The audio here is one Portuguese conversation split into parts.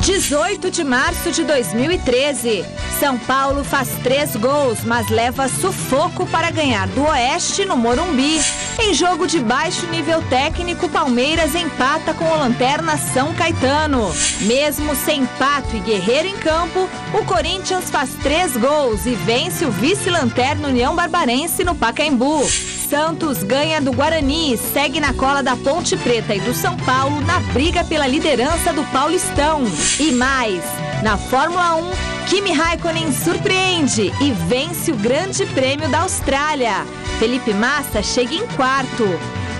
18 de março de 2013. São Paulo faz 3 gols, mas leva sufoco para ganhar do Oeste no Morumbi. Em jogo de baixo nível técnico, Palmeiras empata com o lanterna São Caetano. Mesmo sem Pato e Guerreiro em campo, o Corinthians faz 3 gols e vence o vice-lanterna União Barbarense no Pacaembu. Santos ganha do Guarani e segue na cola da Ponte Preta e do São Paulo na briga pela liderança do Paulistão. E mais, na Fórmula 1, Kimi Raikkonen surpreende e vence o Grande Prêmio da Austrália. Felipe Massa chega em quarto.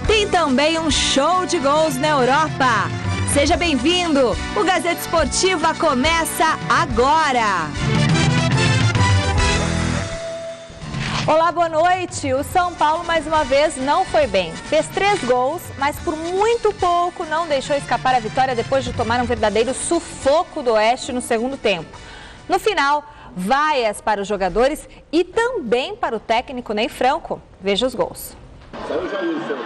Tem também um show de gols na Europa. Seja bem-vindo, o Gazeta Esportiva começa agora. Olá, boa noite. O São Paulo, mais uma vez, não foi bem. Fez 3 gols, mas por muito pouco não deixou escapar a vitória depois de tomar um verdadeiro sufoco do Oeste no segundo tempo. No final, vaias para os jogadores e também para o técnico Ney Franco. Veja os gols. Saiu o Jailson.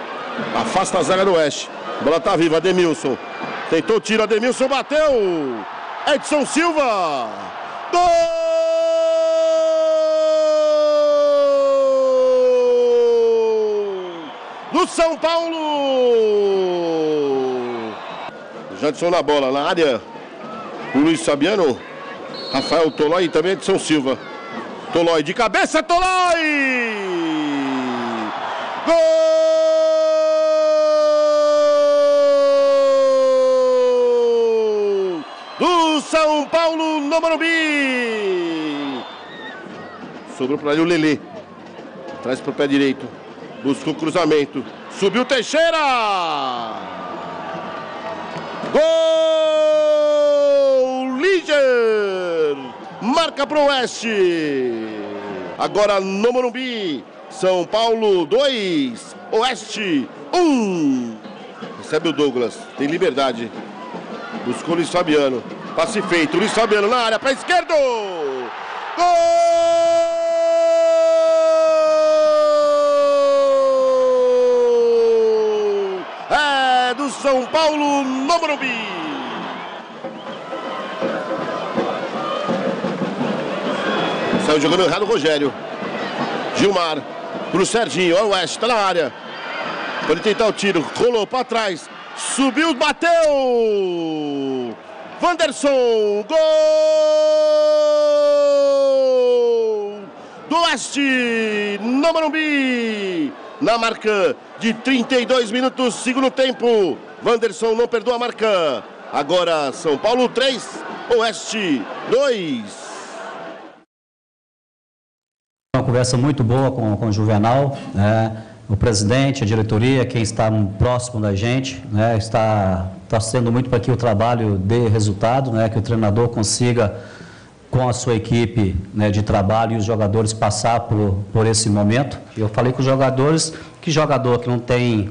Afasta a zaga do Oeste. A bola tá viva, Ademilson. Tentou o tiro, Ademilson bateu. Edson Silva. Gol! Do São Paulo! Jadson na bola, na área. O Luiz Fabiano. Rafael Tolói e também Edson Silva. Tolói de cabeça, Tolói! Gol! Do São Paulo no Morumbi! Sobrou para ali o Lelê. Traz para o pé direito. Buscou o cruzamento. Subiu Teixeira! Gol! Líger! Marca para o Oeste. Agora no Morumbi. São Paulo 2. Oeste 1. Recebe o Douglas. Tem liberdade. Buscou o Luiz Fabiano. Passe feito. Luiz Fabiano na área para a esquerda. Gol! Do São Paulo no Morumbi. Saiu jogando errado o Rogério. Gilmar pro Serginho. Olha o Oeste, tá na área. Pode tentar o tiro. Rolou para trás. Subiu, bateu. Wanderson. Gol do Oeste no Morumbi. Na marca de 32 minutos, segundo tempo. Wanderson não perdoa a marca. Agora São Paulo 3, Oeste 2. Uma conversa muito boa com o Juvenal, né? O presidente, a diretoria, quem está próximo da gente, né? Está torcendo muito para que o trabalho dê resultado, né? Que o treinador consiga, com a sua equipe, né, de trabalho e os jogadores passar por esse momento. Eu falei com os jogadores que jogador que não tem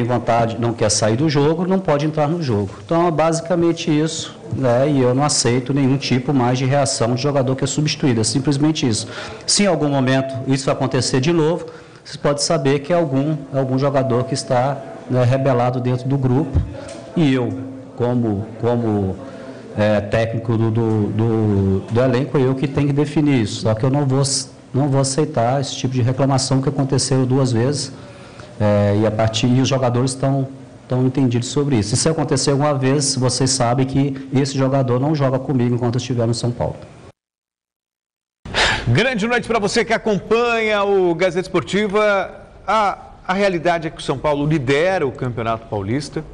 vontade, não quer sair do jogo, não pode entrar no jogo. Então, é basicamente isso, né, e eu não aceito nenhum tipo mais de reação de jogador que é substituído, é simplesmente isso. Se em algum momento isso acontecer de novo, vocês podem saber que é algum jogador que está, né, rebelado dentro do grupo, e eu, como técnico do elenco, eu que tenho que definir isso. Só que eu não vou aceitar esse tipo de reclamação que aconteceu 2 vezes, e os jogadores estão entendidos sobre isso. E se acontecer alguma vez, vocês sabem que esse jogador não joga comigo enquanto eu estiver no São Paulo. Grande noite para você que acompanha o Gazeta Esportiva. A realidade é que o São Paulo lidera o Campeonato Paulista.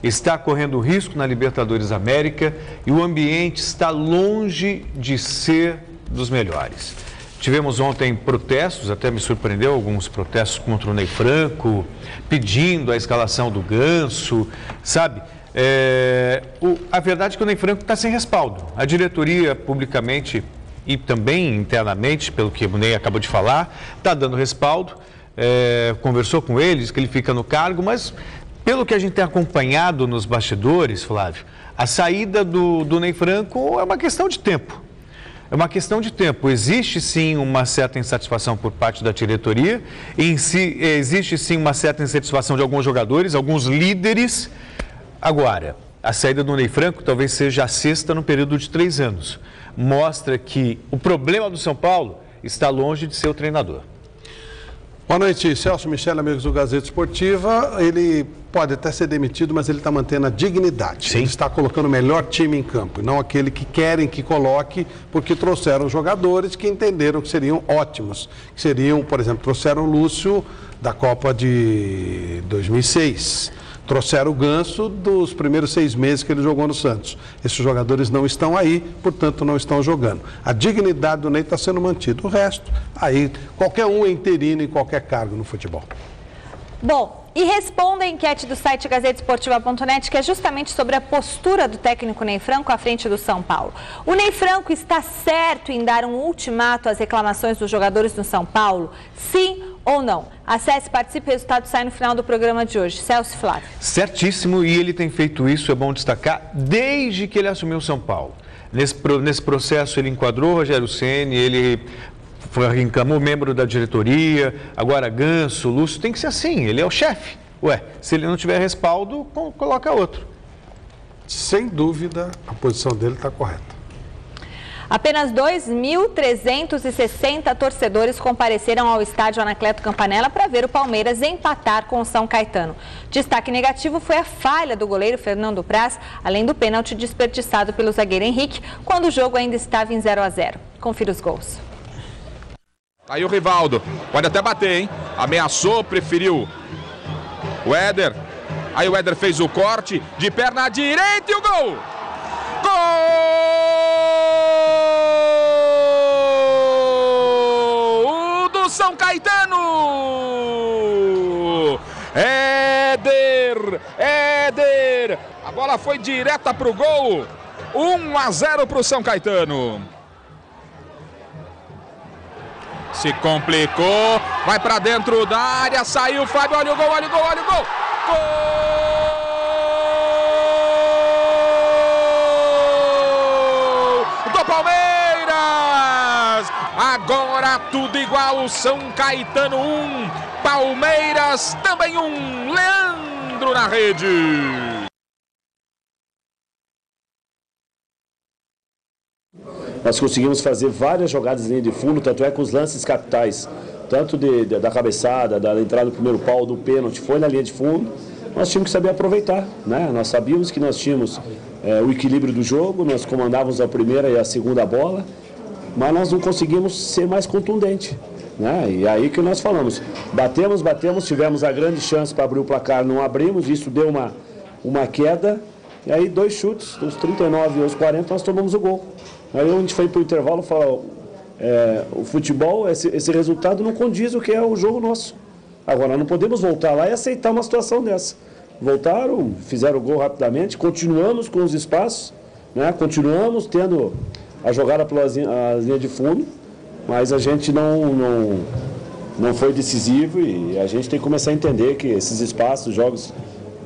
Está correndo risco na Libertadores América e o ambiente está longe de ser dos melhores. Tivemos ontem protestos, até me surpreendeu, alguns protestos contra o Ney Franco, pedindo a escalação do Ganso, sabe? A verdade é que o Ney Franco está sem respaldo. A diretoria, publicamente e também internamente, pelo que o Ney acabou de falar, está dando respaldo, conversou com ele, disse que ele fica no cargo, mas pelo que a gente tem acompanhado nos bastidores, Flávio, a saída do Ney Franco é uma questão de tempo. É uma questão de tempo. Existe sim uma certa insatisfação por parte da diretoria, existe sim uma certa insatisfação de alguns jogadores, alguns líderes. Agora, A saída do Ney Franco talvez seja a sexta no período de 3 anos. Mostra que o problema do São Paulo está longe de ser o treinador. Boa noite, Celso Michel, amigos do Gazeta Esportiva. Ele pode até ser demitido, mas ele está mantendo a dignidade. Sim. Ele está colocando o melhor time em campo, e não aquele que querem que coloque, porque trouxeram jogadores que entenderam que seriam ótimos. Que seriam, por exemplo, trouxeram o Lúcio da Copa de 2006. Trouxeram o Ganso dos primeiros 6 meses que ele jogou no Santos. Esses jogadores não estão aí, portanto não estão jogando. A dignidade do Ney está sendo mantida. O resto, aí qualquer um é interino em qualquer cargo no futebol. Bom, e responda a enquete do site gazetesportiva.net, que é justamente sobre a postura do técnico Ney Franco à frente do São Paulo. O Ney Franco está certo em dar um ultimato às reclamações dos jogadores do São Paulo? Sim ou não? Acesse, participe, o resultado sai no final do programa de hoje. Celso e Flávio. Certíssimo, e ele tem feito isso, é bom destacar, desde que ele assumiu o São Paulo. Nesse processo ele enquadrou Rogério Ceni, ele encamou membro da diretoria, agora Ganso, Lúcio, tem que ser assim, ele é o chefe. Ué, se ele não tiver respaldo, coloca outro. Sem dúvida, a posição dele está correta. Apenas 2.360 torcedores compareceram ao estádio Anacleto Campanella para ver o Palmeiras empatar com o São Caetano. Destaque negativo foi a falha do goleiro Fernando Praz, além do pênalti desperdiçado pelo zagueiro Henrique, quando o jogo ainda estava em 0-0. Confira os gols. Aí o Rivaldo, pode até bater, hein? Ameaçou, preferiu o Éder. Aí o Éder fez o corte de perna direita e o gol! Gol do São Caetano! Éder! A bola foi direta pro gol. 1-0 pro São Caetano. Se complicou, vai pra dentro da área, saiu o Fábio, olha o gol, olha o gol, olha o gol! Gol do Palmeiras! Agora tudo igual, São Caetano 1, Palmeiras também 1, Leandro na rede! Nós conseguimos fazer várias jogadas em linha de fundo, tanto é que os lances capitais, tanto da cabeçada, da entrada do primeiro pau, do pênalti, foi na linha de fundo. Nós tínhamos que saber aproveitar, né? Nós sabíamos que nós tínhamos o equilíbrio do jogo, nós comandávamos a primeira e a segunda bola, mas nós não conseguimos ser mais contundente, né? E aí que nós falamos, batemos, tivemos a grande chance para abrir o placar, não abrimos, isso deu uma queda, e aí 2 chutes, dos 39 aos 40 nós tomamos o gol. Aí a gente foi para o intervalo e falou, o futebol, esse resultado não condiz o que é o jogo nosso. Agora, não podemos voltar lá e aceitar uma situação dessa. Voltaram, fizeram o gol rapidamente, continuamos com os espaços, né? Continuamos tendo a jogada pela linha de fundo, mas a gente não foi decisivo e a gente tem que começar a entender que esses espaços, jogos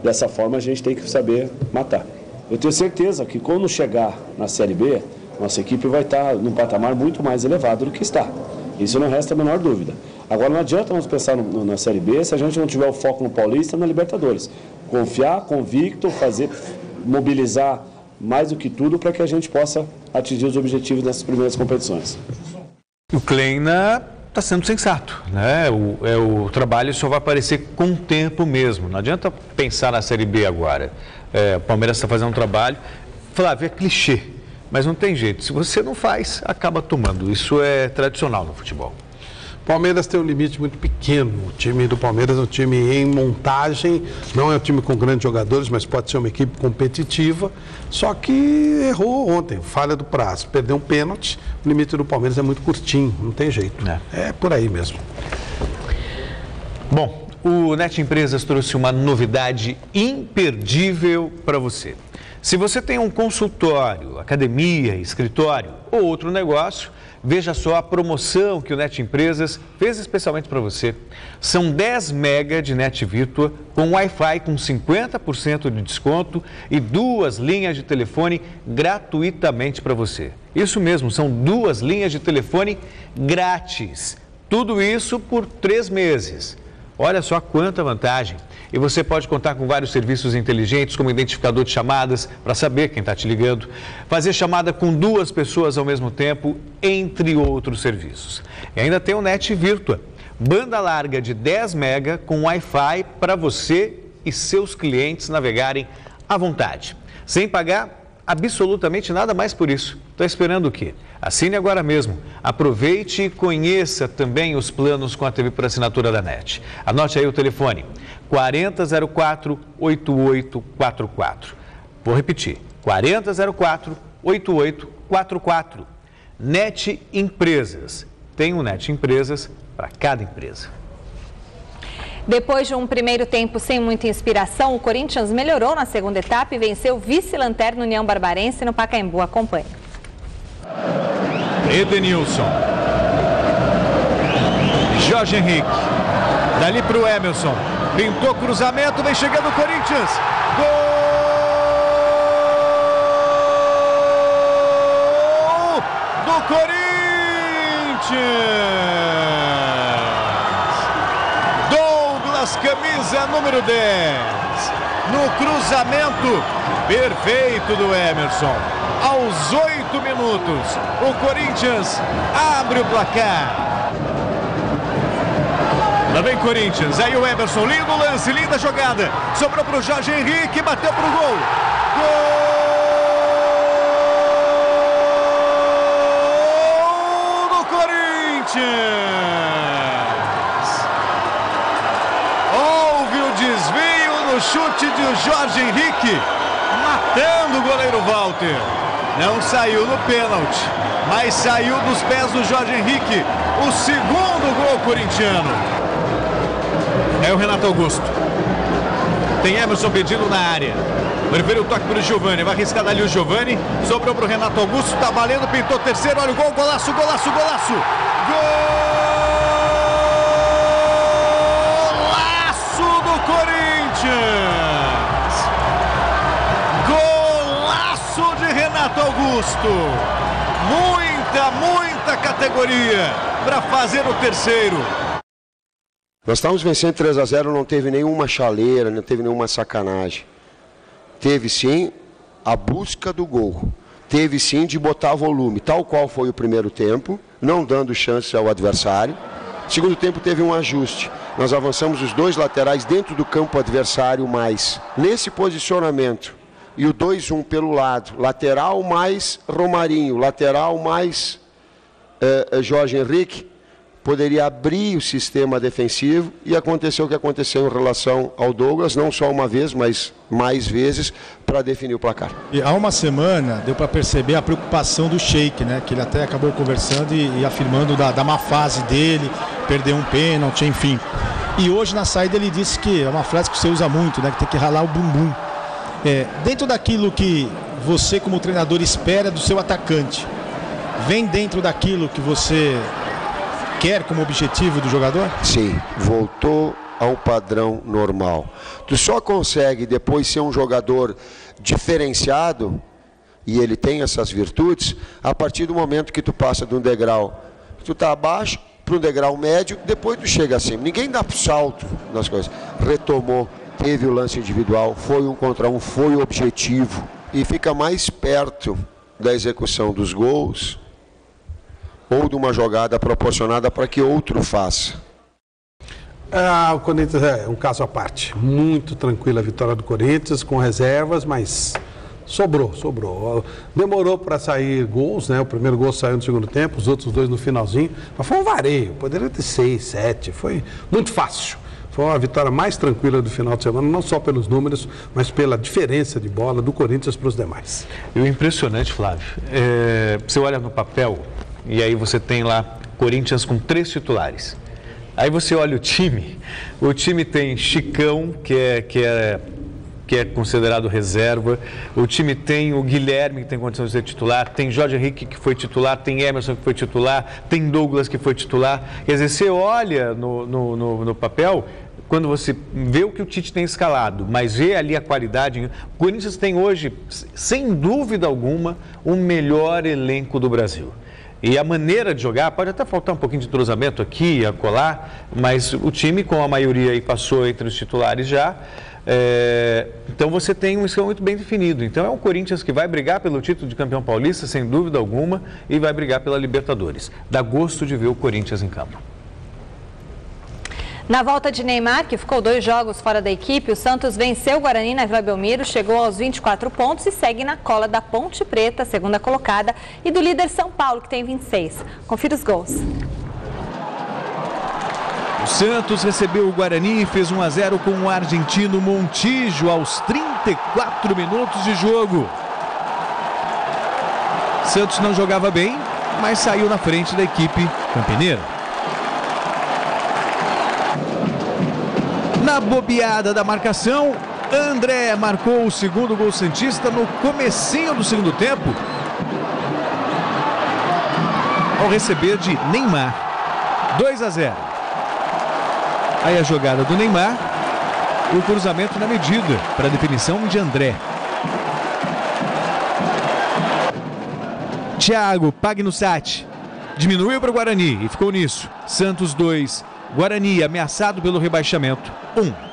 dessa forma, a gente tem que saber matar. Eu tenho certeza que quando chegar na Série B, nossa equipe vai estar num patamar muito mais elevado do que está. Isso não resta a menor dúvida. Agora não adianta nós pensar na Série B se a gente não tiver o foco no Paulista e na Libertadores. Confiar, convicto, mobilizar mais do que tudo para que a gente possa atingir os objetivos nessas primeiras competições. O Kleina está sendo sensato, né? O trabalho só vai aparecer com o tempo mesmo. Não adianta pensar na Série B agora. O Palmeiras está fazendo um trabalho. Flávio, é clichê. Mas não tem jeito, se você não faz, acaba tomando. Isso é tradicional no futebol. Palmeiras tem um limite muito pequeno. O time do Palmeiras é um time em montagem, não é um time com grandes jogadores, mas pode ser uma equipe competitiva. Só que errou ontem, falha do Praz, perdeu um pênalti. O limite do Palmeiras é muito curtinho, não tem jeito. É por aí mesmo. Bom, o NET Empresas trouxe uma novidade imperdível para você. Se você tem um consultório, academia, escritório ou outro negócio, veja só a promoção que o NET Empresas fez especialmente para você. São 10 mega de NET Virtua com Wi-Fi com 50% de desconto e 2 linhas de telefone gratuitamente para você. Isso mesmo, são 2 linhas de telefone grátis. Tudo isso por 3 meses. Olha só quanta vantagem. E você pode contar com vários serviços inteligentes, como identificador de chamadas, para saber quem está te ligando, fazer chamada com 2 pessoas ao mesmo tempo, entre outros serviços. E ainda tem o Net Virtua, banda larga de 10 mega com Wi-Fi para você e seus clientes navegarem à vontade, sem pagar absolutamente nada mais por isso. Está esperando o quê? Assine agora mesmo. Aproveite e conheça também os planos com a TV por assinatura da NET. Anote aí o telefone, 4004-8844. Vou repetir, 4004-8844. NET Empresas. Tem um NET Empresas para cada empresa. Depois de um primeiro tempo sem muita inspiração, o Corinthians melhorou na segunda etapa e venceu o vice-lanterna União Barbarense no Pacaembu. Acompanhe. Edenilson. Jorge Henrique. Dali para o Emerson. Pintou cruzamento, vem chegando o Corinthians. Gol do Corinthians! Camisa número 10, no cruzamento perfeito do Emerson. Aos 8 minutos, o Corinthians abre o placar. Lá vem Corinthians, aí o Emerson, lindo lance, linda jogada. Sobrou para o Jorge Henrique, bateu para o gol. Gol do Corinthians! O chute de Jorge Henrique, matando o goleiro Walter. Não saiu no pênalti, mas saiu dos pés do Jorge Henrique. O segundo gol corintiano. É o Renato Augusto. Tem Emerson pedindo na área. Prefere o toque para o Giovani. Vai arriscar ali o Giovani. Sobrou para o Renato Augusto. Tá valendo, pintou terceiro. Olha o gol, golaço, golaço, golaço. Gol! Golaço de Renato Augusto. Muita categoria para fazer o terceiro. Nós estávamos vencendo 3-0, não teve nenhuma chaleira, não teve nenhuma sacanagem. Teve sim a busca do gol. Teve sim de botar volume, tal qual foi o primeiro tempo, não dando chance ao adversário. Segundo tempo teve um ajuste. Nós avançamos os 2 laterais dentro do campo adversário mais. Nesse posicionamento, e o 2-1 pelo lado, lateral mais Romarinho, lateral mais Jorge Henrique, poderia abrir o sistema defensivo e aconteceu o que aconteceu em relação ao Douglas, não só uma vez, mas mais vezes, para definir o placar. E há uma semana deu para perceber a preocupação do Sheik, né? Que ele até acabou conversando e afirmando da má fase dele, perdeu um pênalti, enfim. E hoje na saída ele disse que é uma frase que você usa muito, né? Que tem que ralar o bumbum. Dentro daquilo que você como treinador espera do seu atacante, vem dentro daquilo que você quer como objetivo do jogador? Sim, voltou ao padrão normal. Tu só consegue depois ser um jogador diferenciado, e ele tem essas virtudes, a partir do momento que tu passa de um degrau, tu tá abaixo, para um degrau médio, depois tu chega acima. Ninguém dá salto nas coisas. Retomou, teve o lance individual, foi 1 contra 1, foi o objetivo, e fica mais perto da execução dos gols ou de uma jogada proporcionada para que outro faça. O Corinthians é um caso à parte. Muito tranquila a vitória do Corinthians, com reservas, mas sobrou. Demorou para sair gols, né? O primeiro gol saiu no segundo tempo, os outros 2 no finalzinho. Mas foi um vareio, poderia ter 6, 7, foi muito fácil. Foi a vitória mais tranquila do final de semana, não só pelos números, mas pela diferença de bola do Corinthians para os demais. E o impressionante, Flávio, você olha no papel, e aí você tem lá Corinthians com 3 titulares. Aí você olha o time tem Chicão, que é considerado reserva, o time tem o Guilherme, que tem condição de ser titular, tem Jorge Henrique, que foi titular, tem Emerson, que foi titular, tem Douglas, que foi titular. Quer dizer, você olha no papel, quando você vê o que o Tite tem escalado, mas vê ali a qualidade, o Corinthians tem hoje, sem dúvida alguma, o melhor elenco do Brasil. E a maneira de jogar, pode até faltar um pouquinho de entrosamento aqui e acolá, mas o time, com a maioria aí, passou entre os titulares já. Então você tem um esquema muito bem definido. Então é um Corinthians que vai brigar pelo título de campeão paulista, sem dúvida alguma, e vai brigar pela Libertadores. Dá gosto de ver o Corinthians em campo. Na volta de Neymar, que ficou 2 jogos fora da equipe, o Santos venceu o Guarani na Vila Belmiro, chegou aos 24 pontos e segue na cola da Ponte Preta, segunda colocada, e do líder São Paulo, que tem 26. Confira os gols. O Santos recebeu o Guarani e fez 1-0 com o argentino Montijo aos 34 minutos de jogo. Santos não jogava bem, mas saiu na frente da equipe campineira. Na bobeada da marcação, André marcou o segundo gol santista no comecinho do segundo tempo, ao receber de Neymar. 2-0. Aí a jogada do Neymar, o cruzamento na medida para a definição de André. Thiago Pagnussati diminuiu para o Guarani e ficou nisso. Santos 2, Guarani ameaçado pelo rebaixamento 1.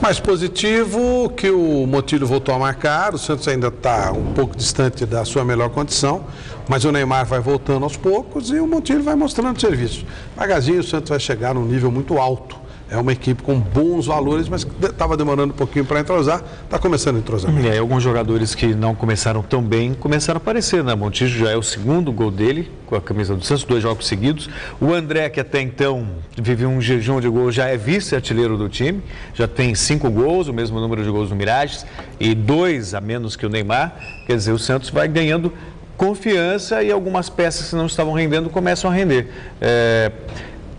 Mais positivo que o Motílio voltou a marcar, o Santos ainda está um pouco distante da sua melhor condição, mas o Neymar vai voltando aos poucos e o Motílio vai mostrando serviço. Devagarzinho o Santos vai chegar num nível muito alto. É uma equipe com bons valores, mas estava demorando um pouquinho para entrosar, está começando a entrosar. Alguns jogadores que não começaram tão bem começaram a aparecer, né? Montijo já é o segundo gol dele com a camisa do Santos, 2 jogos seguidos. O André, que até então vivia um jejum de gols, já é vice-artilheiro do time, já tem 5 gols, o mesmo número de gols no Mirages, e 2 a menos que o Neymar. Quer dizer, o Santos vai ganhando confiança e algumas peças que não estavam rendendo começam a render.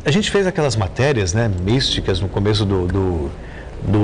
A gente fez aquelas matérias, né, místicas no começo do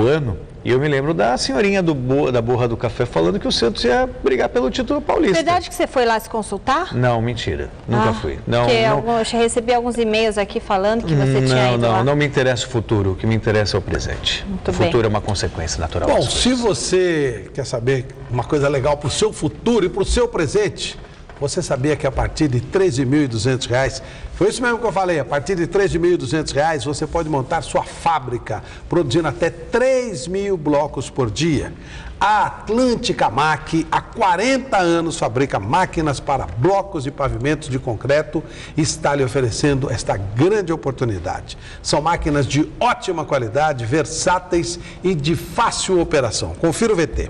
ano, e eu me lembro da senhorinha da Borra do Café falando que o Santos ia brigar pelo título paulista. Verdade que você foi lá se consultar? Não, mentira. Nunca fui. Não, eu recebi alguns e-mails aqui falando que você tinha ido lá. Não me interessa o futuro, o que me interessa é o presente. Muito o futuro é uma consequência natural. Bom, se você quer saber uma coisa legal para o seu futuro e para o seu presente, você sabia que a partir de R$ 13.200, foi isso mesmo que eu falei, a partir de R$ 13.200 você pode montar sua fábrica, produzindo até 3.000 blocos por dia. A Atlântica Mac, há 40 anos, fabrica máquinas para blocos e pavimentos de concreto e está lhe oferecendo esta grande oportunidade. São máquinas de ótima qualidade, versáteis e de fácil operação. Confira o VT.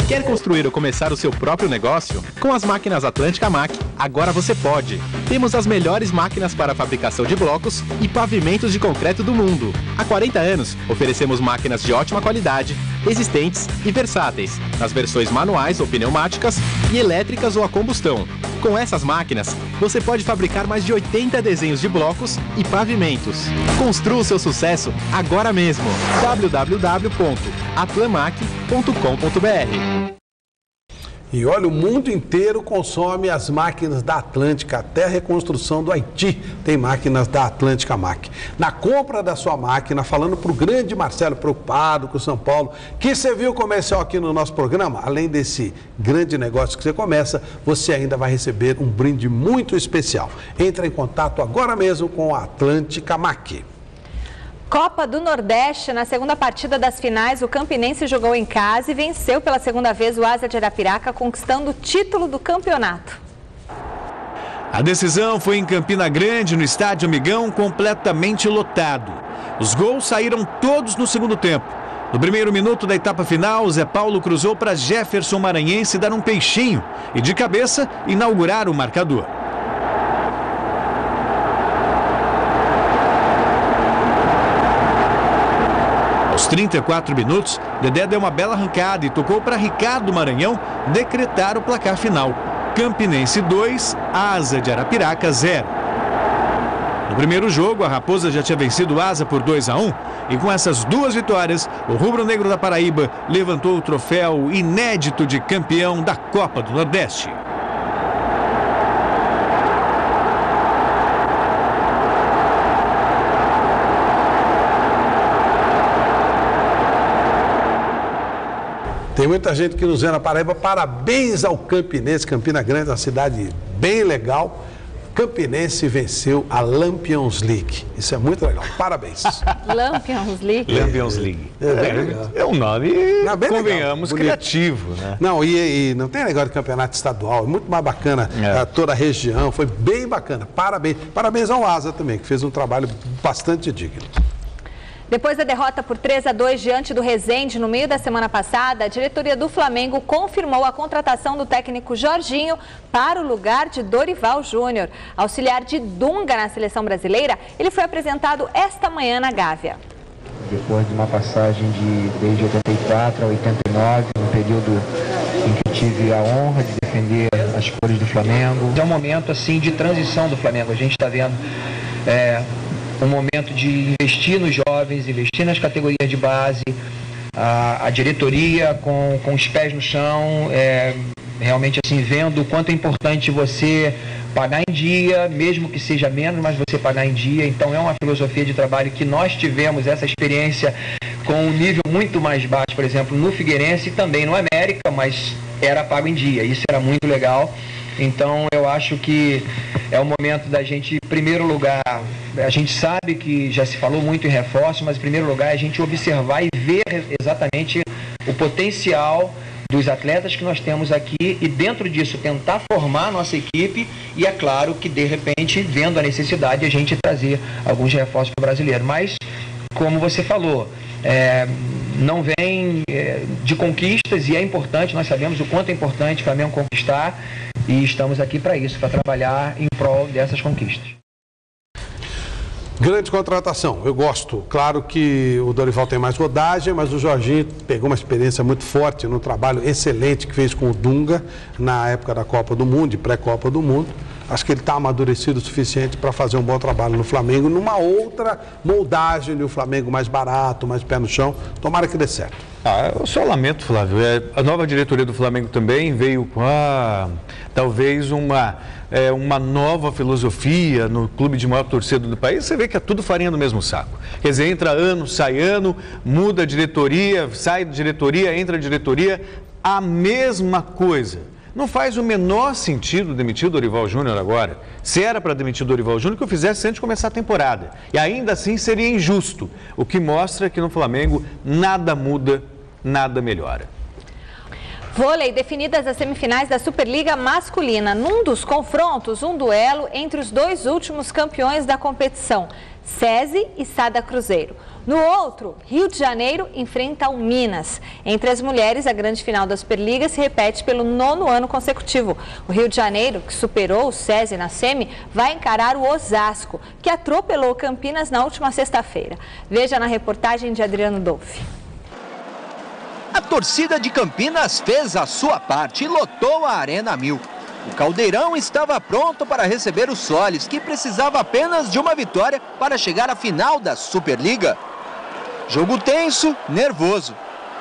Quer construir ou começar o seu próprio negócio? Com as máquinas Atlântica Mac, agora você pode. Temos as melhores máquinas para a fabricação de blocos e pavimentos de concreto do mundo. Há 40 anos, oferecemos máquinas de ótima qualidade, resistentes e versáteis, nas versões manuais ou pneumáticas e elétricas ou a combustão. Com essas máquinas, você pode fabricar mais de 80 desenhos de blocos e pavimentos. Construa o seu sucesso agora mesmo. www.atlamac.com.br. E olha, o mundo inteiro consome as máquinas da Atlântica, até a reconstrução do Haiti tem máquinas da Atlântica Mac. Na compra da sua máquina, falando para o grande Marcelo, preocupado com o São Paulo, que você viu comercial aqui no nosso programa, além desse grande negócio que você começa, você ainda vai receber um brinde muito especial. Entre em contato agora mesmo com a Atlântica Mac. Copa do Nordeste, na segunda partida das finais, o Campinense jogou em casa e venceu pela segunda vez o Asa de Arapiraca, conquistando o título do campeonato. A decisão foi em Campina Grande, no estádio Amigão, completamente lotado. Os gols saíram todos no segundo tempo. No primeiro minuto da etapa final, Zé Paulo cruzou para Jefferson Maranhense dar um peixinho e, de cabeça, inaugurar o marcador. Aos 34 minutos, Dedé deu uma bela arrancada e tocou para Ricardo Maranhão decretar o placar final. Campinense 2, Asa de Arapiraca 0. No primeiro jogo, a Raposa já tinha vencido o Asa por 2-1 e com essas duas vitórias, o rubro-negro da Paraíba levantou o troféu inédito de campeão da Copa do Nordeste. Tem muita gente que nos vê na Paraíba. Parabéns ao Campinense. Campina Grande é uma cidade bem legal. Campinense venceu a Lampions League. Isso é muito legal. Parabéns. Lampions League? Lampions League. É um nome, convenhamos, criativo, né? Não, e não tem negócio de campeonato estadual. É muito mais bacana. Toda a região. Foi bem bacana. Parabéns. Parabéns ao Asa também, que fez um trabalho bastante digno. Depois da derrota por 3-2 diante do Resende no meio da semana passada, a diretoria do Flamengo confirmou a contratação do técnico Jorginho para o lugar de Dorival Júnior. Auxiliar de Dunga na seleção brasileira, ele foi apresentado esta manhã na Gávea. Depois de uma passagem desde 84 a 89, um período em que tive a honra de defender as cores do Flamengo. É um momento assim de transição do Flamengo. A gente está vendo um momento de investir nos jovens, investir nas categorias de base, a diretoria com os pés no chão, realmente assim, vendo o quanto é importante você pagar em dia, mesmo que seja menos, mas você pagar em dia. Então é uma filosofia de trabalho que nós tivemos essa experiência com um nível muito mais baixo, por exemplo, no Figueirense e também no América, mas era pago em dia, isso era muito legal. Então eu acho que é o momento da gente, em primeiro lugar, a gente sabe que já se falou muito em reforço, mas em primeiro lugar a gente observar e ver exatamente o potencial dos atletas que nós temos aqui e dentro disso tentar formar a nossa equipe e é claro que de repente, vendo a necessidade, a gente trazer alguns reforços para o brasileiro. Mas, como você falou, não vem de conquistas e é importante, nós sabemos o quanto é importante o Flamengo conquistar e estamos aqui para isso, para trabalhar em prol dessas conquistas. Grande contratação, eu gosto. Claro que o Dorival tem mais rodagem, mas o Jorginho pegou uma experiência muito forte no trabalho excelente que fez com o Dunga na época da Copa do Mundo e pré-Copa do Mundo. Acho que ele está amadurecido o suficiente para fazer um bom trabalho no Flamengo, numa outra moldagem de um Flamengo mais barato, mais pé no chão. Tomara que dê certo. Eu só lamento, Flávio. A nova diretoria do Flamengo também veio com talvez uma nova filosofia no clube de maior torcida do país. Você vê que é tudo farinha do mesmo saco. Quer dizer, entra ano, sai ano, muda a diretoria, sai da diretoria, entra a diretoria, a mesma coisa. Não faz o menor sentido demitir o Dorival Júnior agora. Se era para demitir o Dorival Júnior, que eu fizesse antes de começar a temporada. E ainda assim seria injusto. O que mostra que no Flamengo nada muda, nada melhora. Vôlei, definidas as semifinais da Superliga Masculina. Num dos confrontos, um duelo entre os dois últimos campeões da competição, SESI e Sada Cruzeiro. No outro, Rio de Janeiro enfrenta o Minas. Entre as mulheres, a grande final da Superliga se repete pelo 9º ano consecutivo. O Rio de Janeiro, que superou o SESI na semi, vai encarar o Osasco, que atropelou Campinas na última sexta-feira. Veja na reportagem de Adriano Dolfi. A torcida de Campinas fez a sua parte e lotou a Arena 1000. O Caldeirão estava pronto para receber o Solis, que precisava apenas de uma vitória para chegar à final da Superliga. Jogo tenso, nervoso.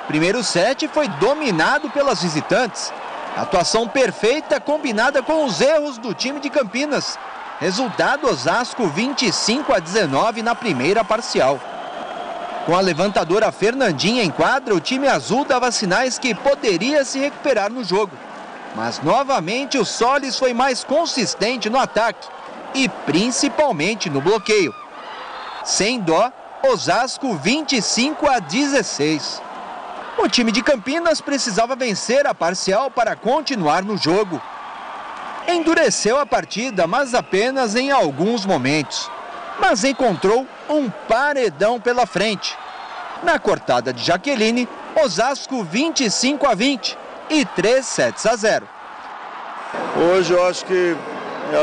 Primeiro set foi dominado pelas visitantes. Atuação perfeita combinada com os erros do time de Campinas. Resultado Osasco 25-19 na primeira parcial. Com a levantadora Fernandinha em quadra, o time azul dava sinais que poderia se recuperar no jogo. Mas novamente o Solis foi mais consistente no ataque e principalmente no bloqueio. Sem dó, Osasco 25-16. O time de Campinas precisava vencer a parcial para continuar no jogo. Endureceu a partida, mas apenas em alguns momentos. Mas encontrou um paredão pela frente. Na cortada de Jaqueline, Osasco 25-20 e 3-0. Hoje eu acho que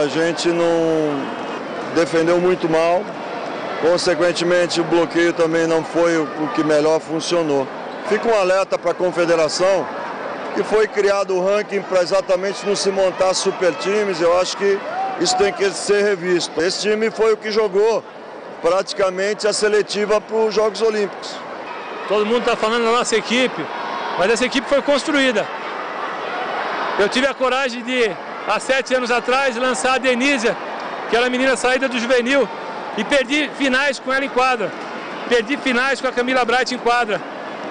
a gente não defendeu muito mal. Consequentemente, o bloqueio também não foi o que melhor funcionou. Fica um alerta para a confederação, que foi criado o ranking para exatamente não se montar super times. Eu acho que isso tem que ser revisto. Esse time foi o que jogou praticamente a seletiva para os Jogos Olímpicos. Todo mundo está falando da nossa equipe, mas essa equipe foi construída. Eu tive a coragem de, há 7 anos atrás, lançar a Denísia, que era a menina saída do juvenil, e perdi finais com ela em quadra. Perdi finais com a Camila Bright em quadra.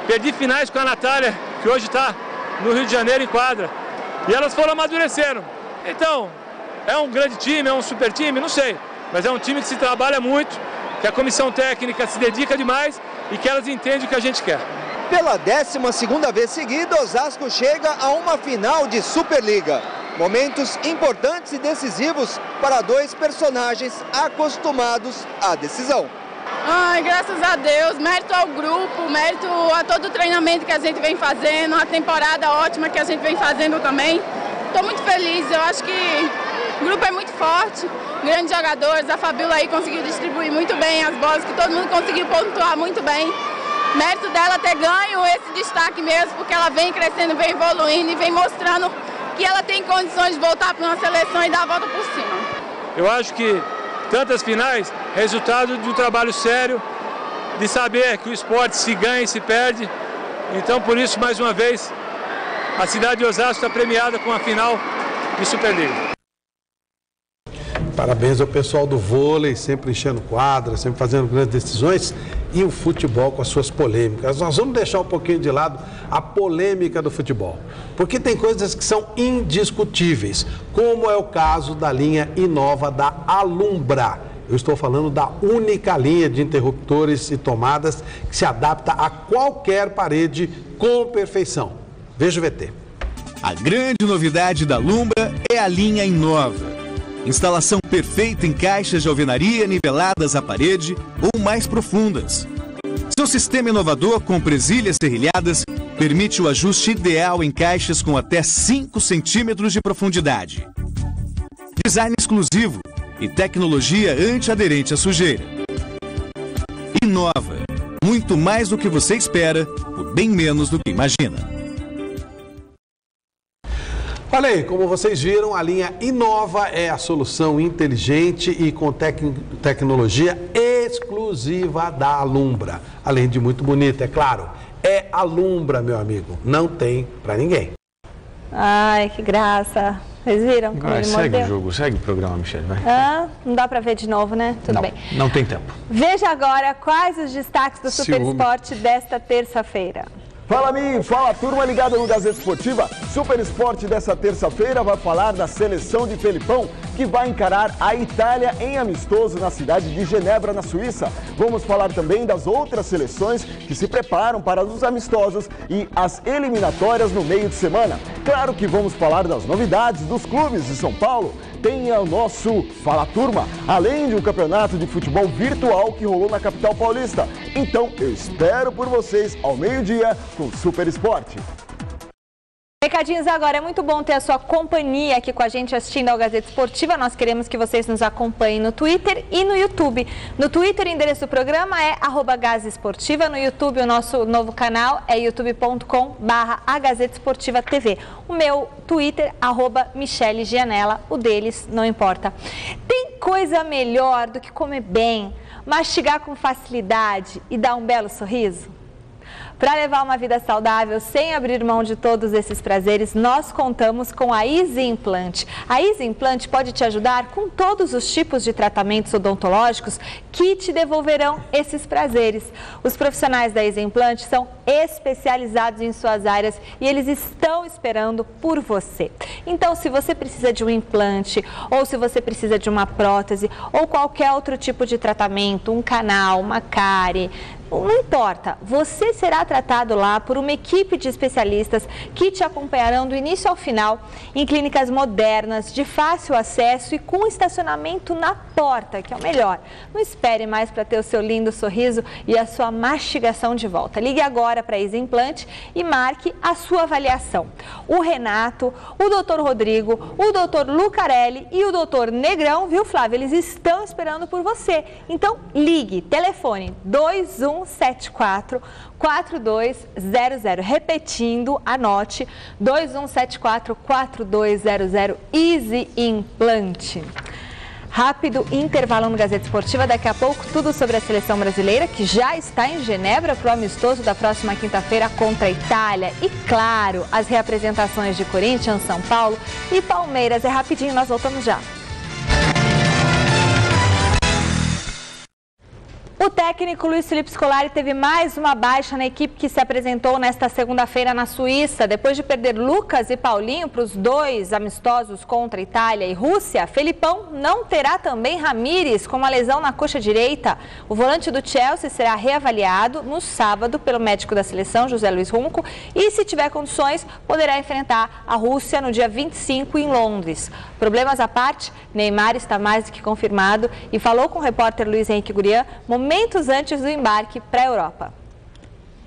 Perdi finais com a Natália, que hoje está no Rio de Janeiro em quadra. E elas foram amadurecendo. Então, é um grande time, é um super time, não sei. Mas é um time que se trabalha muito, que a comissão técnica se dedica demais e que elas entendem o que a gente quer. Pela 12ª vez seguida, Osasco chega a uma final de Superliga. Momentos importantes e decisivos para dois personagens acostumados à decisão. Ai, graças a Deus, mérito ao grupo, mérito a todo o treinamento que a gente vem fazendo, a temporada ótima que a gente vem fazendo também. Estou muito feliz, eu acho que o grupo é muito forte, grandes jogadores, a Fabiola aí conseguiu distribuir muito bem as bolas, que todo mundo conseguiu pontuar muito bem. Mérito dela ter ganho esse destaque mesmo, porque ela vem crescendo, vem evoluindo e vem mostrando que ela tem condições de voltar para uma seleção e dar a volta por cima. Eu acho que tantas finais, resultado de um trabalho sério, de saber que o esporte se ganha e se perde. Então, por isso, mais uma vez, a cidade de Osasco está premiada com a final de Superliga. Parabéns ao pessoal do vôlei, sempre enchendo quadra, sempre fazendo grandes decisões, e o futebol com as suas polêmicas. Nós vamos deixar um pouquinho de lado a polêmica do futebol, porque tem coisas que são indiscutíveis, como é o caso da linha Inova da Alumbra. Eu estou falando da única linha de interruptores e tomadas que se adapta a qualquer parede com perfeição. Veja o VT. A grande novidade da Alumbra é a linha Inova. Instalação perfeita em caixas de alvenaria niveladas à parede ou mais profundas. Seu sistema inovador com presilhas serrilhadas permite o ajuste ideal em caixas com até 5 centímetros de profundidade. Design exclusivo e tecnologia antiaderente à sujeira. Inova. Muito mais do que você espera, por bem menos do que imagina. Olha aí, como vocês viram, a linha Inova é a solução inteligente e com tecnologia exclusiva da Alumbra. Além de muito bonita, é claro. É Alumbra, meu amigo. Não tem pra ninguém. Ai, que graça. Vocês viram? Segue o jogo, segue o programa, Michele, vai. Não dá pra ver de novo, né? Tudo bem. Não tem tempo. Veja agora quais os destaques do Super Esporte desta terça-feira. Fala, mim, fala, turma ligada no Gazeta Esportiva. Super Esporte dessa terça-feira vai falar da seleção de Felipão, que vai encarar a Itália em amistoso na cidade de Genebra, na Suíça. Vamos falar também das outras seleções que se preparam para os amistosos e as eliminatórias no meio de semana. Claro que vamos falar das novidades dos clubes de São Paulo. Tem o nosso Fala Turma, além de um campeonato de futebol virtual que rolou na capital paulista. Então, eu espero por vocês ao meio-dia com Super Esporte. Recadinhos agora, é muito bom ter a sua companhia aqui com a gente assistindo ao Gazeta Esportiva. Nós queremos que vocês nos acompanhem no Twitter e no YouTube. No Twitter, o endereço do programa é @gazesportiva. No YouTube, o nosso novo canal é youtube.com/agazetaesportiva.tv. O meu Twitter, @Michele Gianella, o deles não importa. Tem coisa melhor do que comer bem, mastigar com facilidade e dar um belo sorriso? Para levar uma vida saudável sem abrir mão de todos esses prazeres, nós contamos com a Easy Implant. A Easy Implant pode te ajudar com todos os tipos de tratamentos odontológicos que te devolverão esses prazeres. Os profissionais da Easy Implant são especializados em suas áreas e eles estão esperando por você. Então, se você precisa de um implante, ou se você precisa de uma prótese, ou qualquer outro tipo de tratamento, um canal, uma cárie, não importa, você será tratado lá por uma equipe de especialistas que te acompanharão do início ao final em clínicas modernas, de fácil acesso e com estacionamento na porta, que é o melhor. Não espere mais para ter o seu lindo sorriso e a sua mastigação de volta. Ligue agora para a Easy Implant e marque a sua avaliação. O Renato, o Dr. Rodrigo, o Dr. Lucarelli e o Dr. Negrão, viu, Flávio? Eles estão esperando por você. Então, ligue, telefone 2174-4200. Repetindo, anote, 2174-4200, Easy Implant. Rápido intervalo no Gazeta Esportiva. Daqui a pouco, tudo sobre a seleção brasileira, que já está em Genebra para o amistoso da próxima quinta-feira contra a Itália. E, claro, as reapresentações de Corinthians, São Paulo e Palmeiras. É rapidinho, nós voltamos já. O técnico Luiz Felipe Scolari teve mais uma baixa na equipe que se apresentou nesta segunda-feira na Suíça. Depois de perder Lucas e Paulinho para os 2 amistosos contra Itália e Rússia, Felipão não terá também Ramires com uma lesão na coxa direita. O volante do Chelsea será reavaliado no sábado pelo médico da seleção, José Luiz Runco, e se tiver condições, poderá enfrentar a Rússia no dia 25 em Londres. Problemas à parte, Neymar está mais do que confirmado e falou com o repórter Luiz Henrique Gurian momentos antes do embarque para a Europa.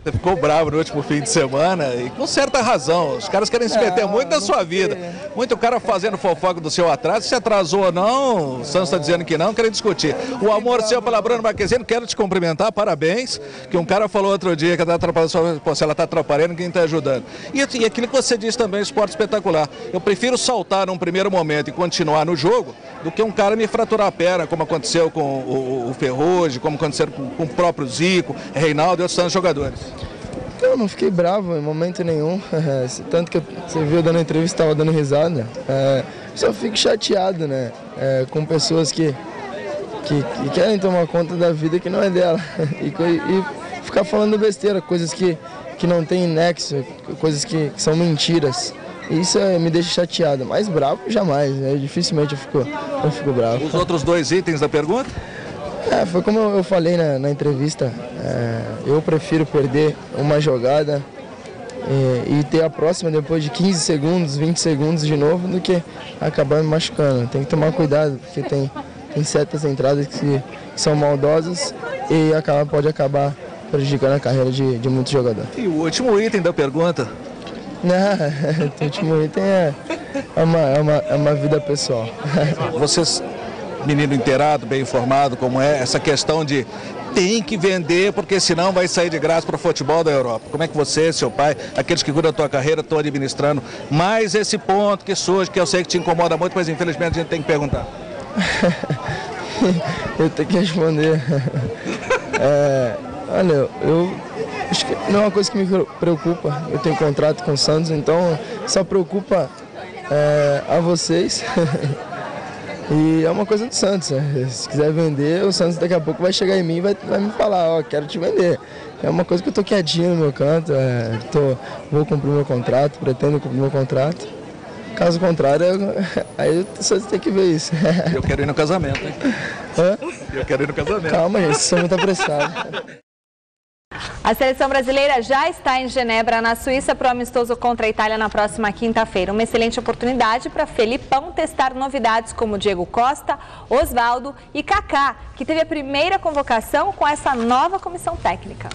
Você ficou bravo no último fim de semana e com certa razão. Os caras querem se meter muito na sua vida. Muito cara fazendo fofoca do seu atraso. Se atrasou ou não, o Santos está dizendo que não, querem discutir. O amor seu pela Bruna Marquezine, quero te cumprimentar, parabéns. Que um cara falou outro dia que ela está atrapalhando, se ela está atrapalhando, quem está ajudando. E aquilo que você disse também, esporte espetacular. Eu prefiro saltar num primeiro momento e continuar no jogo do que um cara me fraturar a perna, como aconteceu com o Ferrugem, como aconteceu com o próprio Zico, Reinaldo e outros tantos jogadores. Eu não fiquei bravo em momento nenhum, tanto que você viu dando entrevista, estava dando risada. Só fico chateado, né, com pessoas que querem tomar conta da vida que não é dela e ficar falando besteira, coisas que não tem nexo, coisas que são mentiras. Isso me deixa chateado, mas bravo jamais, dificilmente eu fico bravo. Os outros 2 itens da pergunta? Foi como eu falei na entrevista, eu prefiro perder uma jogada e ter a próxima depois de 15 segundos, 20 segundos de novo, do que acabar me machucando. Tem que tomar cuidado, porque tem certas entradas que são maldosas e pode acabar prejudicando a carreira de muito jogador. E o último item da pergunta? O último item é uma vida pessoal. Vocês... Menino inteirado, bem informado, como é essa questão de tem que vender porque senão vai sair de graça para o futebol da Europa. Como é que você, seu pai, aqueles que cuidam da tua carreira, estão administrando mais esse ponto que surge, que eu sei que te incomoda muito, mas infelizmente a gente tem que perguntar. Eu tenho que responder. Olha, eu acho que não é uma coisa que me preocupa. Eu tenho contrato com o Santos, então só preocupa a vocês. E é uma coisa do Santos, né? Se quiser vender, o Santos daqui a pouco vai chegar em mim e vai me falar, quero te vender. É uma coisa que eu tô quietinho no meu canto, vou cumprir meu contrato, pretendo cumprir meu contrato. Caso contrário, aí o Santos tem que ver isso. Eu quero ir no casamento, hein? Eu quero ir no casamento. Calma, gente, vocês são muito apressados. A seleção brasileira já está em Genebra, na Suíça, para o amistoso contra a Itália na próxima quinta-feira. Uma excelente oportunidade para Felipão testar novidades como Diego Costa, Osvaldo e Kaká, que teve a primeira convocação com essa nova comissão técnica.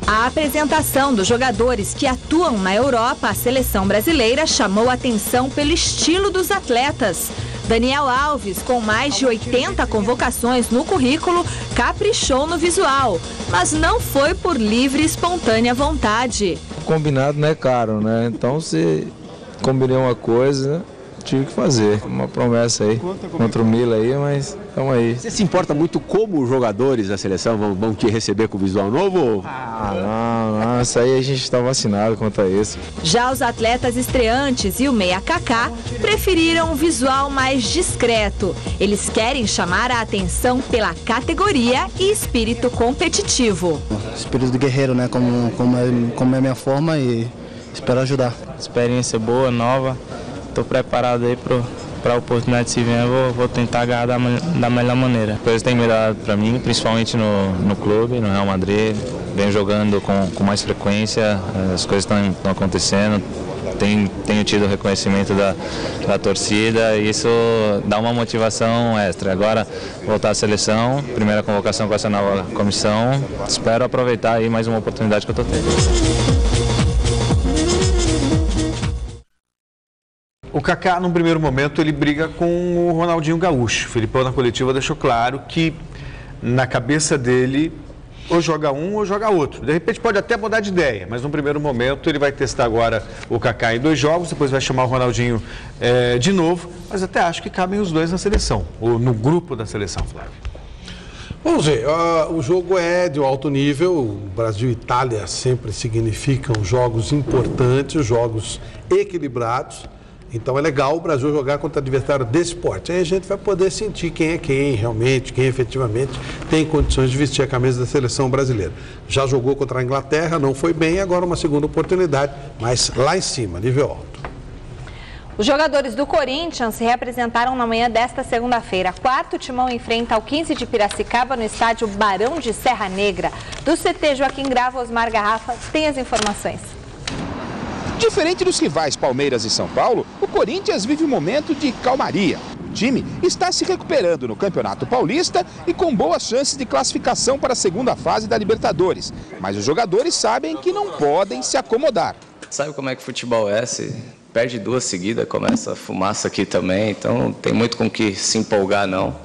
A apresentação dos jogadores que atuam na Europa, a seleção brasileira chamou atenção pelo estilo dos atletas. Daniel Alves, com mais de 80 convocações no currículo, caprichou no visual, mas não foi por livre e espontânea vontade. Combinado não é caro, né? Então, se combinei uma coisa, tive que fazer. Uma promessa aí contra o Mila aí, mas estamos aí. Você se importa muito como os jogadores da seleção vão te receber com visual novo? Não, isso aí a gente está vacinado quanto a isso. Já os atletas estreantes e o meia Kaká preferiram um visual mais discreto. Eles querem chamar a atenção pela categoria e espírito competitivo. Espírito de guerreiro, né? Como é a minha forma e espero ajudar. Experiência boa, nova. Estou preparado aí para a oportunidade se vier, vou tentar agarrar da melhor maneira. Coisas têm melhorado para mim, principalmente no clube, no Real Madrid. Venho jogando com mais frequência, as coisas estão acontecendo. Tenho tido o reconhecimento da torcida e isso dá uma motivação extra. Agora voltar à seleção, primeira convocação com essa nova comissão. Espero aproveitar aí mais uma oportunidade que eu estou tendo. O Kaká, num primeiro momento, ele briga com o Ronaldinho Gaúcho. O Felipão, na coletiva, deixou claro que, na cabeça dele, ou joga um ou joga outro. De repente, pode até mudar de ideia, mas, num primeiro momento, ele vai testar agora o Kaká em 2 jogos, depois vai chamar o Ronaldinho de novo, mas até acho que cabem os dois na seleção, ou no grupo da seleção, Flávio. Vamos ver, o jogo é de alto nível, o Brasil e Itália sempre significam jogos importantes, jogos equilibrados. Então é legal o Brasil jogar contra adversário desse porte. Aí a gente vai poder sentir quem é quem realmente, quem efetivamente tem condições de vestir a camisa da seleção brasileira. Já jogou contra a Inglaterra, não foi bem, agora uma segunda oportunidade, mas lá em cima, nível alto. Os jogadores do Corinthians se reapresentaram na manhã desta segunda-feira. Quarto timão enfrenta o 15 de Piracicaba no estádio Barão de Serra Negra. Do CT Joaquim Grava, Osmar Garrafa tem as informações. Diferente dos rivais Palmeiras e São Paulo, o Corinthians vive um momento de calmaria. O time está se recuperando no Campeonato Paulista e com boas chances de classificação para a segunda fase da Libertadores. Mas os jogadores sabem que não podem se acomodar. Sabe como é que futebol é? Se perde 2 seguidas, começa a fumaça aqui também, então não tem muito com que se empolgar, não.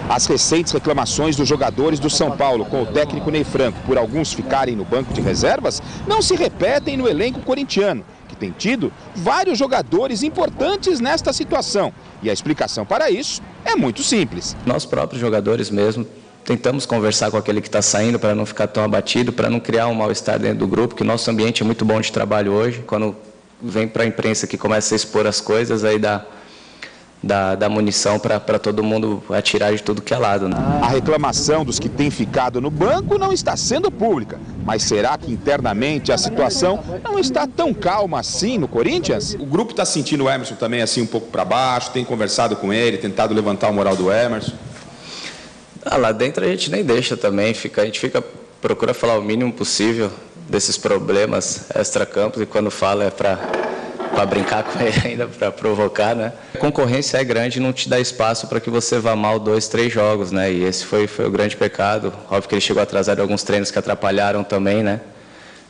As recentes reclamações dos jogadores do São Paulo com o técnico Ney Franco por alguns ficarem no banco de reservas não se repetem no elenco corintiano, que tem tido vários jogadores importantes nesta situação. E a explicação para isso é muito simples. Nós próprios jogadores mesmo tentamos conversar com aquele que está saindo para não ficar tão abatido, para não criar um mal-estar dentro do grupo, que o nosso ambiente é muito bom de trabalho hoje. Quando vem para a imprensa que começa a expor as coisas, aí dá munição para todo mundo atirar de tudo que é lado, né? A reclamação dos que têm ficado no banco não está sendo pública, mas será que internamente a situação não está tão calma assim no Corinthians? O grupo está sentindo o Emerson também assim um pouco para baixo, tem conversado com ele, tentado levantar o moral do Emerson. Lá dentro a gente nem deixa também, a gente procura falar o mínimo possível desses problemas extra-campos, e quando fala é para brincar com ele ainda, para provocar, né? A concorrência é grande e não te dá espaço para que você vá mal 2, 3 jogos, né? E esse foi o grande pecado. Óbvio que ele chegou atrasado em alguns treinos que atrapalharam também, né?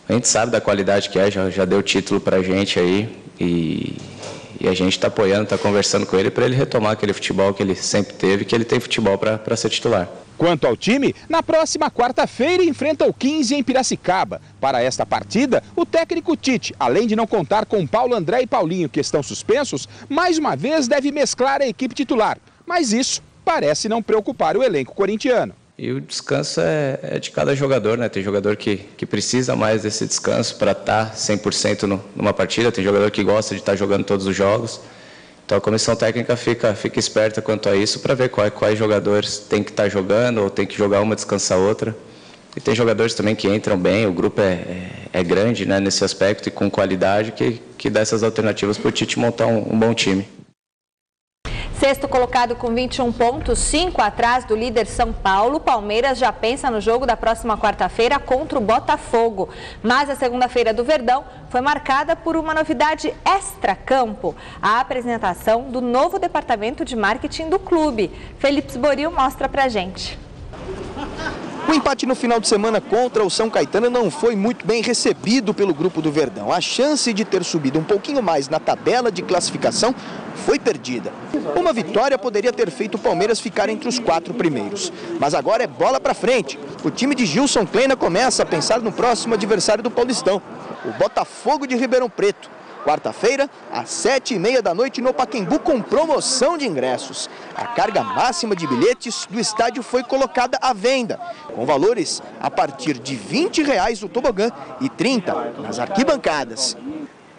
A gente sabe da qualidade que é, já deu título para a gente aí, e a gente está apoiando, está conversando com ele para ele retomar aquele futebol que ele sempre teve, que ele tem futebol para ser titular. Quanto ao time, na próxima quarta-feira enfrenta o 15 em Piracicaba. Para esta partida, o técnico Tite, além de não contar com Paulo André e Paulinho, que estão suspensos, mais uma vez deve mesclar a equipe titular. Mas isso parece não preocupar o elenco corintiano. E o descanso é de cada jogador, né? Tem jogador que precisa mais desse descanso para estar 100% numa partida, tem jogador que gosta de estar jogando todos os jogos. Então a comissão técnica fica esperta quanto a isso para ver quais jogadores tem que estar jogando ou tem que jogar uma, descansar outra. E tem jogadores também que entram bem, o grupo é grande, né, nesse aspecto e com qualidade que dá essas alternativas para o Tite montar um bom time. Sexto colocado com 21 pontos, 5 atrás do líder São Paulo. Palmeiras já pensa no jogo da próxima quarta-feira contra o Botafogo. Mas a segunda-feira do Verdão foi marcada por uma novidade extra-campo. A apresentação do novo departamento de marketing do clube. Felipe Sboril mostra pra gente. O empate no final de semana contra o São Caetano não foi muito bem recebido pelo grupo do Verdão. A chance de ter subido um pouquinho mais na tabela de classificação foi perdida. Uma vitória poderia ter feito o Palmeiras ficar entre os 4 primeiros. Mas agora é bola pra frente. O time de Gilson Kleina começa a pensar no próximo adversário do Paulistão, o Botafogo de Ribeirão Preto. Quarta-feira, às 7h30 da noite no Pacaembu, com promoção de ingressos. A carga máxima de bilhetes do estádio foi colocada à venda, com valores a partir de R$20 no tobogã e R$30 nas arquibancadas.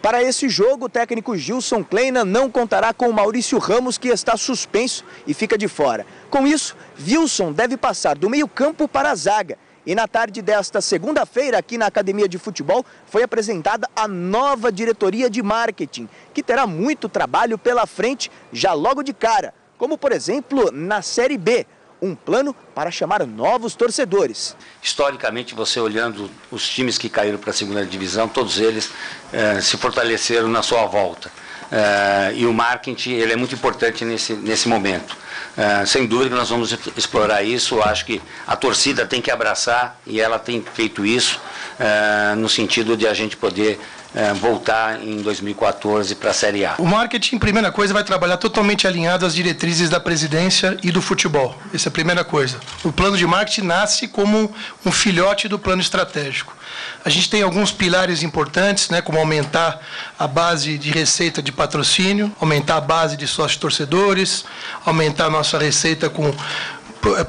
Para esse jogo, o técnico Gilson Kleina não contará com o Maurício Ramos, que está suspenso e fica de fora. Com isso, Wilson deve passar do meio-campo para a zaga. E na tarde desta segunda-feira, aqui na Academia de Futebol, foi apresentada a nova diretoria de marketing, que terá muito trabalho pela frente já logo de cara, como por exemplo na Série B, um plano para chamar novos torcedores. Historicamente, você olhando os times que caíram para a segunda divisão, todos eles se fortaleceram na sua volta. E o marketing ele é muito importante nesse momento. Sem dúvida que nós vamos explorar isso. Eu acho que a torcida tem que abraçar e ela tem feito isso no sentido de a gente poder voltar em 2014 para a Série A. O marketing, primeira coisa, vai trabalhar totalmente alinhado às diretrizes da presidência e do futebol. Essa é a primeira coisa. O plano de marketing nasce como um filhote do plano estratégico. A gente tem alguns pilares importantes, né, como aumentar a base de receita de patrocínio, aumentar a base de sócios torcedores, aumentar a nossa receita com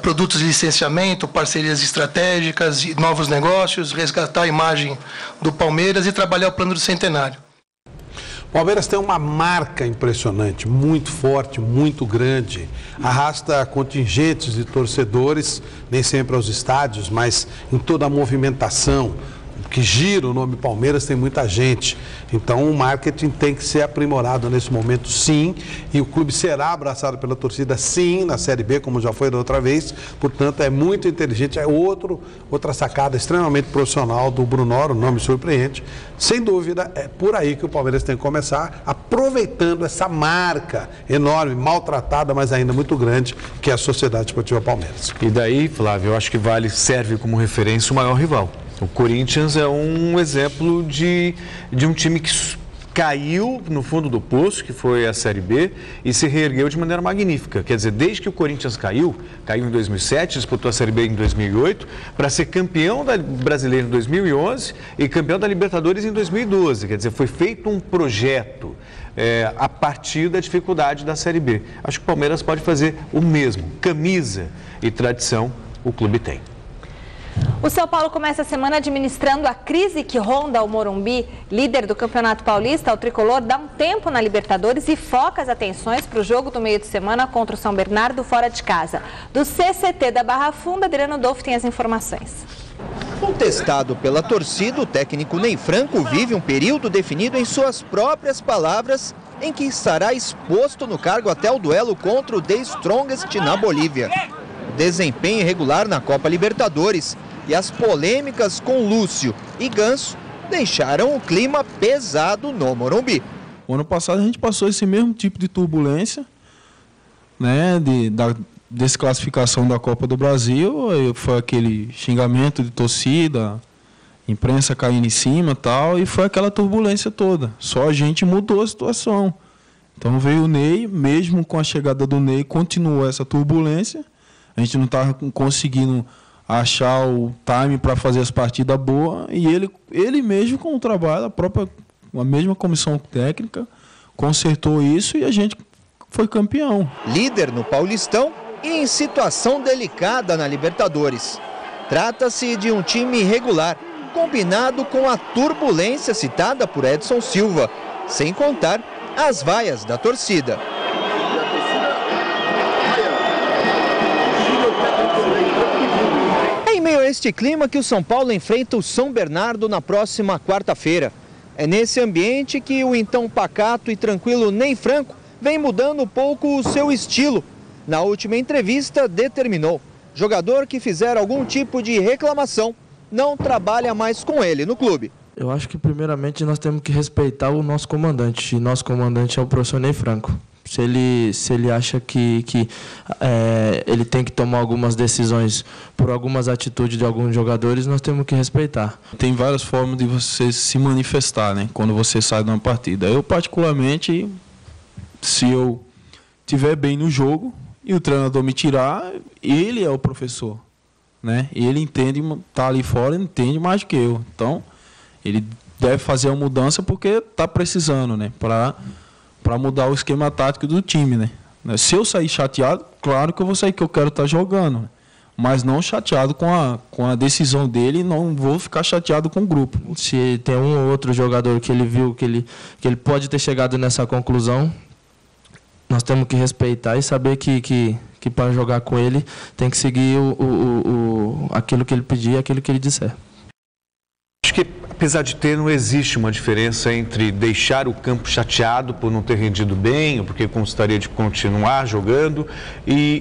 produtos de licenciamento, parcerias estratégicas e novos negócios, resgatar a imagem do Palmeiras e trabalhar o plano do centenário. Palmeiras tem uma marca impressionante, muito forte, muito grande. Arrasta contingentes de torcedores, nem sempre aos estádios, mas em toda a movimentação que gira o nome Palmeiras, tem muita gente. Então o marketing tem que ser aprimorado nesse momento, sim, e o clube será abraçado pela torcida, sim, na Série B, como já foi da outra vez. Portanto, é muito inteligente, é outra sacada extremamente profissional do Brunoro, o nome surpreende. Sem dúvida, é por aí que o Palmeiras tem que começar, aproveitando essa marca enorme, maltratada, mas ainda muito grande, que é a Sociedade Esportiva Palmeiras. E daí, Flávio, eu acho que serve como referência o maior rival. O Corinthians é um exemplo de um time que caiu no fundo do poço, que foi a Série B, e se reergueu de maneira magnífica. Quer dizer, desde que o Corinthians caiu em 2007, disputou a Série B em 2008, para ser campeão da Brasileira em 2011 e campeão da Libertadores em 2012. Quer dizer, foi feito um projeto a partir da dificuldade da Série B. Acho que o Palmeiras pode fazer o mesmo. Camisa e tradição o clube tem. O São Paulo começa a semana administrando a crise que ronda o Morumbi. Líder do Campeonato Paulista, o tricolor dá um tempo na Libertadores e foca as atenções para o jogo do meio de semana contra o São Bernardo fora de casa. Do CCT da Barra Funda, Adriano Dolfo tem as informações. Contestado pela torcida, o técnico Ney Franco vive um período definido em suas próprias palavras, em que estará exposto no cargo até o duelo contra o The Strongest na Bolívia. O desempenho irregular na Copa Libertadores e as polêmicas com Lúcio e Ganso deixaram o clima pesado no Morumbi. O ano passado a gente passou esse mesmo tipo de turbulência, né, da desclassificação da Copa do Brasil. Foi aquele xingamento de torcida, imprensa caindo em cima e tal, e foi aquela turbulência toda. Só a gente mudou a situação. Então veio o Ney, mesmo com a chegada do Ney, continuou essa turbulência. A gente não estava conseguindo achar o time para fazer as partidas boas, e ele mesmo com o trabalho, a mesma comissão técnica, consertou isso e a gente foi campeão. Líder no Paulistão e em situação delicada na Libertadores. Trata-se de um time irregular, combinado com a turbulência citada por Edson Silva, sem contar as vaias da torcida. É em meio a este clima que o São Paulo enfrenta o São Bernardo na próxima quarta-feira. É nesse ambiente que o então pacato e tranquilo Ney Franco vem mudando um pouco o seu estilo. Na última entrevista, determinou: jogador que fizer algum tipo de reclamação não trabalha mais com ele no clube. Eu acho que primeiramente nós temos que respeitar o nosso comandante. E nosso comandante é o professor Ney Franco. Se ele acha que ele tem que tomar algumas decisões por algumas atitudes de alguns jogadores, nós temos que respeitar. Tem várias formas de você se manifestar, né, quando você sai de uma partida. Eu, particularmente, se eu estiver bem no jogo e o treinador me tirar, ele é o professor, né? Ele entende, tá ali fora, entende mais do que eu. Então, ele deve fazer a mudança porque está precisando, né, para mudar o esquema tático do time, né? Se eu sair chateado, claro que eu vou sair, que eu quero estar jogando, né? Mas não chateado com a decisão dele, não vou ficar chateado com o grupo. Se tem um ou outro jogador que ele viu que ele pode ter chegado nessa conclusão, nós temos que respeitar e saber que para jogar com ele tem que seguir aquilo que ele pedir, aquilo que ele disser. Acho que, apesar de não existe uma diferença entre deixar o campo chateado por não ter rendido bem, ou porque gostaria de continuar jogando,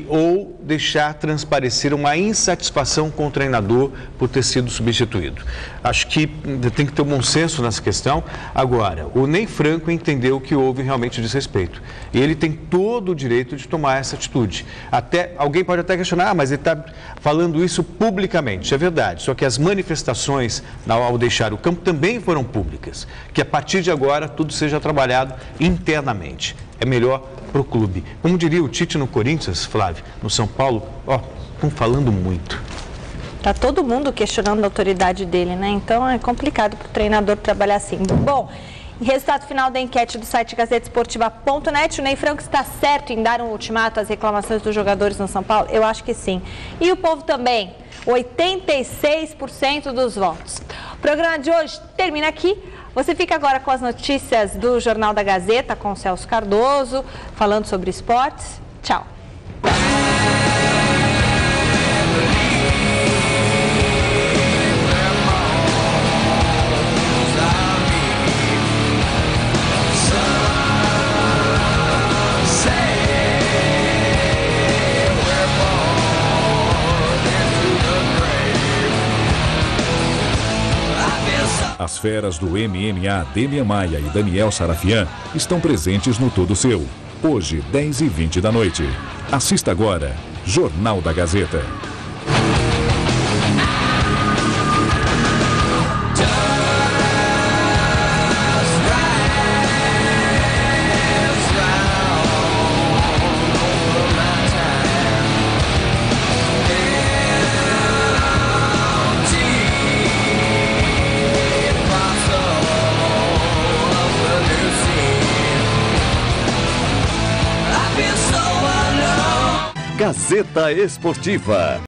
ou deixar transparecer uma insatisfação com o treinador por ter sido substituído. Acho que tem que ter um bom senso nessa questão. Agora, o Ney Franco entendeu que houve realmente desrespeito. E ele tem todo o direito de tomar essa atitude. Alguém pode até questionar, mas ele está falando isso publicamente. É verdade, só que as manifestações ao deixar o campo também foram públicas. Que a partir de agora tudo seja trabalhado internamente. É melhor para o clube. Como diria o Tite no Corinthians, Flávio, no São Paulo, estão falando muito. Tá todo mundo questionando a autoridade dele, né? Então é complicado para o treinador trabalhar assim. Bom, resultado final da enquete do site gazetesportiva.net, o Ney Franco está certo em dar um ultimato às reclamações dos jogadores no São Paulo? Eu acho que sim. E o povo também, 86% dos votos. O programa de hoje termina aqui. Você fica agora com as notícias do Jornal da Gazeta, com o Celso Cardoso, falando sobre esportes. Tchau. As feras do MMA, Demian Maia e Daniel Sarafian, estão presentes no Todo Seu. Hoje, 10h20 da noite. Assista agora, Jornal da Gazeta. Gazeta Esportiva.